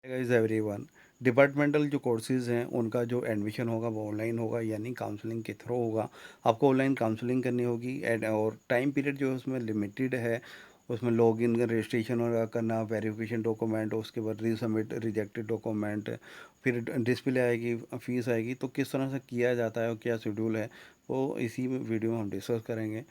Guys everyone, departmental जो courses हैं उनका जो एडमिशन होगा वो ऑनलाइन होगा, यानी काउंसलिंग के थ्रू होगा। आपको ऑनलाइन काउंसलिंग करनी होगी और टाइम पीरियड जो है उसमें लिमिटेड है। उसमें लॉगिन रजिस्ट्रेशन वगैरह करना, वेरिफिकेशन डॉक्यूमेंट, उसके बाद रीसबमिट रिजेक्टेड डॉक्यूमेंट, फिर डिस्प्ले आएगी, फीस आएगी। तो किस तरह से किया जाता है और क्या शेड्यूल है, वो इसी वीडियो में हम डिस्कस करेंगे।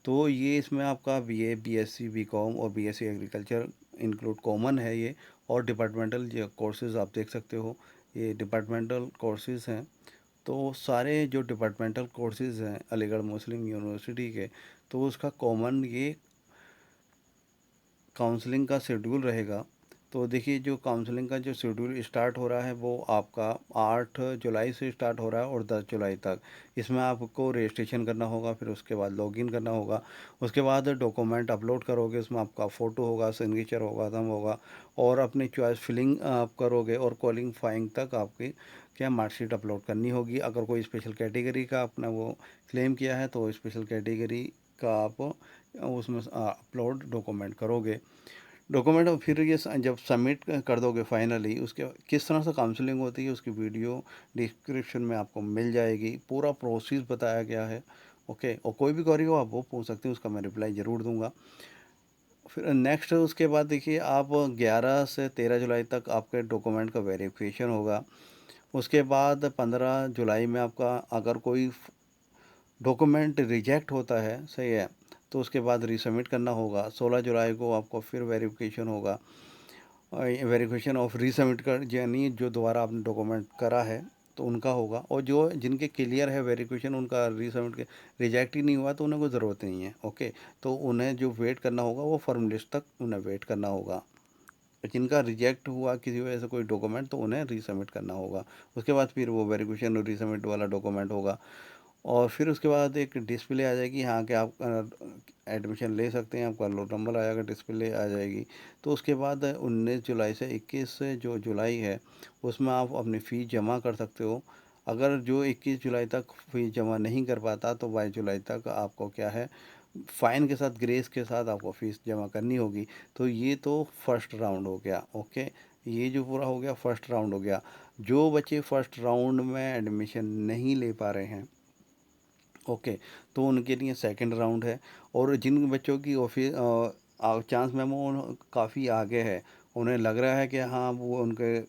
तो ये इसमें आपका बीए, बीएससी, बीकॉम और बीएससी एग्रीकल्चर इंक्लूड कॉमन है ये। और डिपार्टमेंटल जो कोर्सेज़ आप देख सकते हो, ये डिपार्टमेंटल कोर्सेज़ हैं। तो सारे जो डिपार्टमेंटल कोर्सेज़ हैं अलीगढ़ मुस्लिम यूनिवर्सिटी के, तो उसका कॉमन ये काउंसलिंग का शेड्यूल रहेगा। तो देखिए, जो काउंसलिंग का जो शेड्यूल स्टार्ट हो रहा है वो आपका 8 जुलाई से स्टार्ट हो रहा है और 10 जुलाई तक। इसमें आपको रजिस्ट्रेशन करना होगा, फिर उसके बाद लॉगिन करना होगा। उसके बाद डॉक्यूमेंट अपलोड करोगे, उसमें आपका फ़ोटो होगा, सिग्नेचर होगा, थंब होगा, और अपनी चॉइस फिलिंग आप करोगे, और क्वालिफाइंग तक आपकी क्या मार्कशीट अपलोड करनी होगी। अगर कोई स्पेशल कैटेगरी का अपना वो क्लेम किया है तो स्पेशल कैटेगरी का आप उसमें अपलोड डॉक्यूमेंट करोगे। डॉक्यूमेंट और फिर ये जब सबमिट कर दोगे फाइनली, उसके किस तरह से काउंसलिंग होती है उसकी वीडियो डिस्क्रिप्शन में आपको मिल जाएगी। पूरा प्रोसेस बताया गया है। ओके, और कोई भी क्वेरी हो आप वो पूछ सकते हो, उसका मैं रिप्लाई ज़रूर दूंगा। फिर नेक्स्ट उसके बाद देखिए, आप 11 से 13 जुलाई तक आपके डॉक्यूमेंट का वेरिफिकेशन होगा। उसके बाद 15 जुलाई में आपका अगर कोई डॉक्यूमेंट रिजेक्ट होता है, सही है, तो उसके बाद रीसबमिट करना होगा। 16 जुलाई को आपको फिर वेरिफिकेशन होगा, वेरिफिकेशन ऑफ रीसबमिट कर, यानी जो दोबारा आपने डॉक्यूमेंट करा है तो उनका होगा। और जो जिनके क्लियर है वेरिफिकेशन, उनका रीसबमिट के रिजेक्ट ही नहीं हुआ तो उन्हें कोई ज़रूरत नहीं है। ओके, तो उन्हें जो वेट करना होगा वो फर्म लिस्ट तक उन्हें वेट करना होगा। जिनका रिजेक्ट हुआ किसी वजह से कोई डॉक्यूमेंट, तो उन्हें रीसबमिट करना होगा। उसके बाद फिर वो वेरिफिकेशन और रीसबमिट वाला डॉक्यूमेंट होगा। और फिर उसके बाद एक डिस्प्ले आ जाएगी, हाँ कि आप एडमिशन ले सकते हैं, आपका रोल नंबर आएगा, डिस्प्ले आ जाएगी। तो उसके बाद 19 जुलाई से 21 जो जुलाई है उसमें आप अपनी फ़ीस जमा कर सकते हो। अगर जो 21 जुलाई तक फ़ीस जमा नहीं कर पाता तो 22 जुलाई तक आपको क्या है, फ़ाइन के साथ, ग्रेस के साथ आपको फ़ीस जमा करनी होगी। तो ये तो फर्स्ट राउंड हो गया। ओके, ये जो पूरा हो गया फर्स्ट राउंड हो गया। जो बच्चे फर्स्ट राउंड में एडमिशन नहीं ले पा रहे हैं, ओके, तो उनके लिए सेकंड राउंड है। और जिन बच्चों की ऑफिस चांस मेमो काफ़ी आगे है, उन्हें लग रहा है कि हाँ वो उनके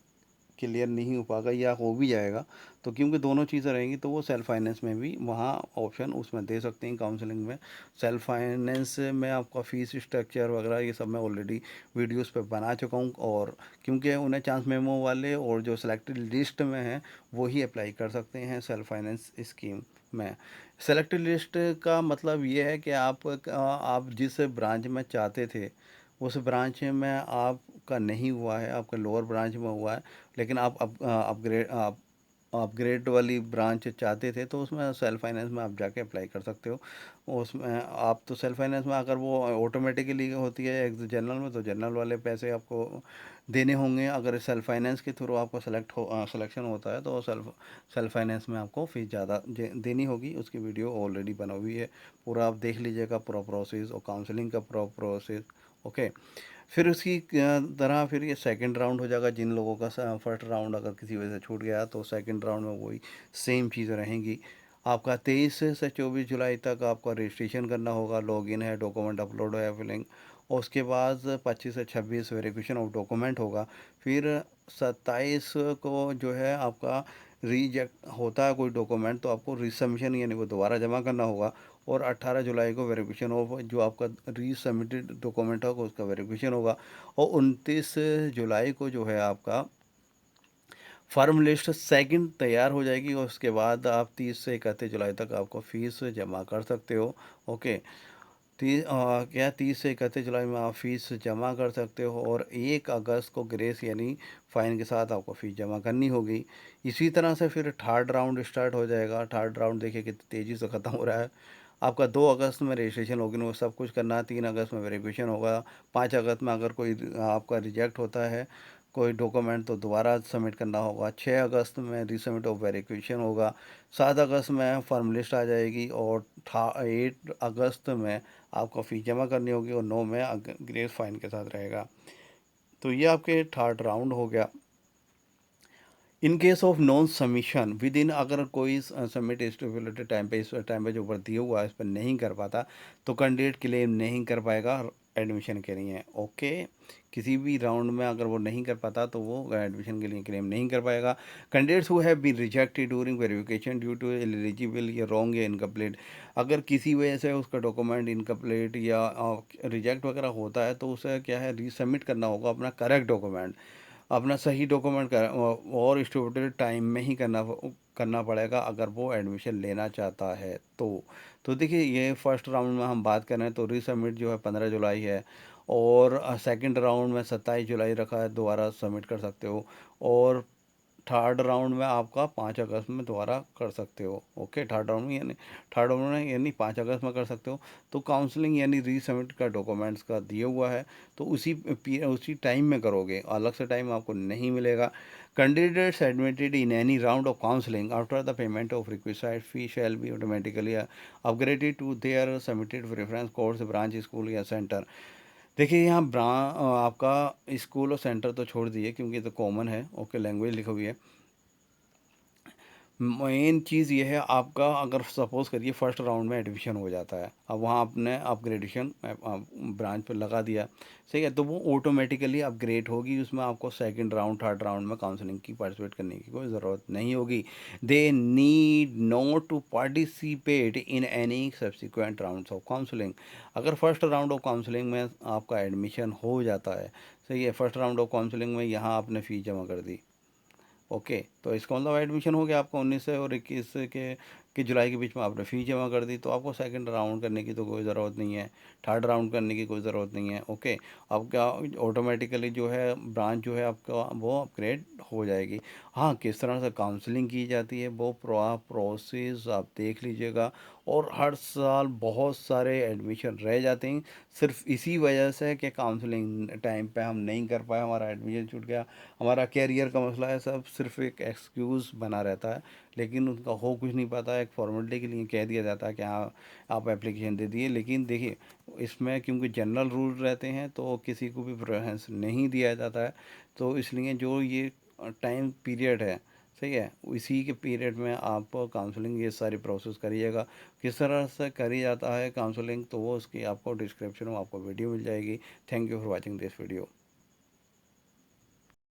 क्लियर नहीं हो पाएगा या हो भी जाएगा, तो क्योंकि दोनों चीज़ें रहेंगी तो वो सेल्फ फाइनेंस में भी वहाँ ऑप्शन उसमें दे सकते हैं। काउंसलिंग में सेल्फ फाइनेंस में आपका फ़ीस स्ट्रक्चर वगैरह ये सब मैं ऑलरेडी वीडियोस पे बना चुका हूँ। और क्योंकि उन्हें चांस मेमो वाले और जो सिलेक्टेड लिस्ट में हैं वही अप्लाई कर सकते हैं सेल्फ फाइनेंस स्कीम में। सेलेक्टेड लिस्ट का मतलब ये है कि आप जिस ब्रांच में चाहते थे उस ब्रांच में आपका नहीं हुआ है, आपका लोअर ब्रांच में हुआ है, लेकिन आप अपग्रेड वाली ब्रांच चाहते थे, तो उसमें सेल्फ फाइनेंस में आप जाके अप्लाई कर सकते हो। उसमें आप तो सेल्फ फाइनेंस में अगर वो ऑटोमेटिकली होती है जनरल में, तो जनरल वाले पैसे आपको देने होंगे। अगर सेल्फ फाइनेंस के थ्रू आपको सिलेक्शन होता है तो सेल्फ सेल्फ फाइनेंस में आपको फ़ीस ज़्यादा देनी होगी। उसकी वीडियो ऑलरेडी बना हुई है, पूरा आप देख लीजिएगा, पूरा प्रोसेस और काउंसलिंग का पूरा प्रोसेस। ओके, फिर उसकी तरह फिर ये सेकंड राउंड हो जाएगा। जिन लोगों का फर्स्ट राउंड अगर किसी वजह से छूट गया तो सेकंड राउंड में वही सेम चीज़ रहेंगी। आपका 23 से 24 जुलाई तक आपका रजिस्ट्रेशन करना होगा, लॉगिन है, डॉक्यूमेंट अपलोड है, फिलिंग। और उसके बाद 25 से 26 वेरिफिकेशन ऑफ डॉक्यूमेंट होगा। फिर 27 को जो है आपका रिजेक्ट होता है कोई डॉक्यूमेंट तो आपको रिसबमिशन यानी वो दोबारा जमा करना होगा। और 18 जुलाई को वेरिफिकेशन ऑफ जो आपका रीसबमिटेड डॉक्यूमेंट होगा उसका वेरिफिकेशन होगा। और 29 जुलाई को जो है आपका फार्म लिस्ट सेकंड तैयार हो जाएगी। और उसके बाद आप 30 से 31 जुलाई तक आपको फ़ीस जमा कर सकते हो। ओके, क्या 30 से 31 जुलाई में आप फ़ीस जमा कर सकते हो, और 1 अगस्त को ग्रेस यानी फ़ाइन के साथ आपको फ़ीस जमा करनी होगी। इसी तरह से फिर थर्ड राउंड स्टार्ट हो जाएगा। थर्ड राउंड देखिए कितनी तेज़ी से ख़त्म हो रहा है। आपका 2 अगस्त में रजिस्ट्रेशन होगी, वो सब कुछ करना है। 3 अगस्त में वेरिफिकेशन होगा। 5 अगस्त में अगर कोई आपका रिजेक्ट होता है कोई डॉक्यूमेंट तो दोबारा सबमिट करना होगा। 6 अगस्त में रीसबमिट ऑफ वेरिफिकेशन होगा। 7 अगस्त में फर्म लिस्ट आ जाएगी। और 8 अगस्त में आपको फ़ीस जमा करनी होगी, और 9 में ग्रेस फाइन के साथ रहेगा। तो ये आपके थर्ड राउंड हो गया। In case of non submission with in, अगर कोई सबमिट स्टिपुलेटेड टाइम पे, इस टाइम पे जो ऊपर दिया हुआ है इस पर नहीं कर पाता, तो कैंडिडेट क्लेम नहीं कर पाएगा एडमिशन के लिए। ओके, किसी भी राउंड में अगर वो नहीं कर पाता तो वो एडमिशन के लिए क्लेम नहीं कर पाएगा। Candidates who have been rejected during verification due to eligible या रॉन्ग या इनकम्प्लीट, अगर किसी वजह से उसका डॉक्यूमेंट इनकम्प्लीट या रिजेक्ट वगैरह होता है तो उसे क्या है, रीसबमिट करना होगा अपना करेक्ट डॉक्यूमेंट, अपना सही डॉक्यूमेंट कर, और स्टूडेंट टाइम में ही करना पड़ेगा अगर वो एडमिशन लेना चाहता है तो देखिए, ये फर्स्ट राउंड में हम बात कर रहे हैं तो रीसबमिट जो है 15 जुलाई है, और सेकंड राउंड में 27 जुलाई रखा है, दोबारा सबमिट कर सकते हो। और थर्ड राउंड में आपका 5 अगस्त में दोबारा कर सकते हो। ओके, थर्ड राउंड में यानी 5 अगस्त में कर सकते हो। तो काउंसलिंग यानी रीसबमिट का डॉक्यूमेंट्स का दिया हुआ है तो उसी टाइम में करोगे, अलग से टाइम आपको नहीं मिलेगा। Candidates admitted in any round of counselling after the payment of requested fee shall be automatically upgraded to their submitted reference course branch school या सेंटर। देखिए यहाँ आपका स्कूल और सेंटर तो छोड़ दिए क्योंकि ये तो कॉमन है। ओके, लैंग्वेज लिखी हुई है। मेन चीज़ ये है आपका, अगर सपोज़ करिए फर्स्ट राउंड में एडमिशन हो जाता है, अब वहाँ आपने अपग्रेडेशन ब्रांच पे लगा दिया, सही है, तो वो ऑटोमेटिकली अपग्रेड होगी, उसमें आपको सेकंड राउंड थर्ड राउंड में काउंसलिंग की पार्टिसिपेट करने की कोई ज़रूरत नहीं होगी। They need not to participate in any subsequent rounds of counselling. अगर फर्स्ट राउंड ऑफ काउंसलिंग में आपका एडमिशन हो जाता है, सही है, फर्स्ट राउंड ऑफ काउंसलिंग में यहाँ आपने फ़ीस जमा कर दी, ओके, तो इसका मतलब एडमिशन हो गया आपका 19 से और 21 के जुलाई के बीच में आपने फ़ीस जमा कर दी, तो आपको सेकंड राउंड करने की तो कोई ज़रूरत नहीं है, थर्ड राउंड करने की कोई ज़रूरत नहीं है। ओके, आपका ऑटोमेटिकली जो है ब्रांच जो है आपका वो अपग्रेड हो जाएगी। हाँ, किस तरह से काउंसलिंग की जाती है वो प्रोसेस आप देख लीजिएगा। और हर साल बहुत सारे एडमिशन रह जाते हैं सिर्फ इसी वजह से कि काउंसलिंग टाइम पे हम नहीं कर पाए, हमारा एडमिशन छूट गया, हमारा कैरियर का मसला है, सब सिर्फ एक एक्सक्यूज़ बना रहता है, लेकिन उनका हो कुछ नहीं पाता। एक फॉर्मेलिटी के लिए कह दिया जाता है कि हाँ आप एप्लीकेशन दे दिए, लेकिन देखिए इसमें क्योंकि जनरल रूल रहते हैं तो किसी को भी प्रेफरेंस नहीं दिया जाता है, तो इसलिए जो ये टाइम पीरियड है, सही है, इसी के पीरियड में आप काउंसलिंग ये सारी प्रोसेस करिएगा। किस तरह से करी जाता है काउंसलिंग तो वो उसकी आपको डिस्क्रिप्शन में आपको वीडियो मिल जाएगी। Thank you for watching this video.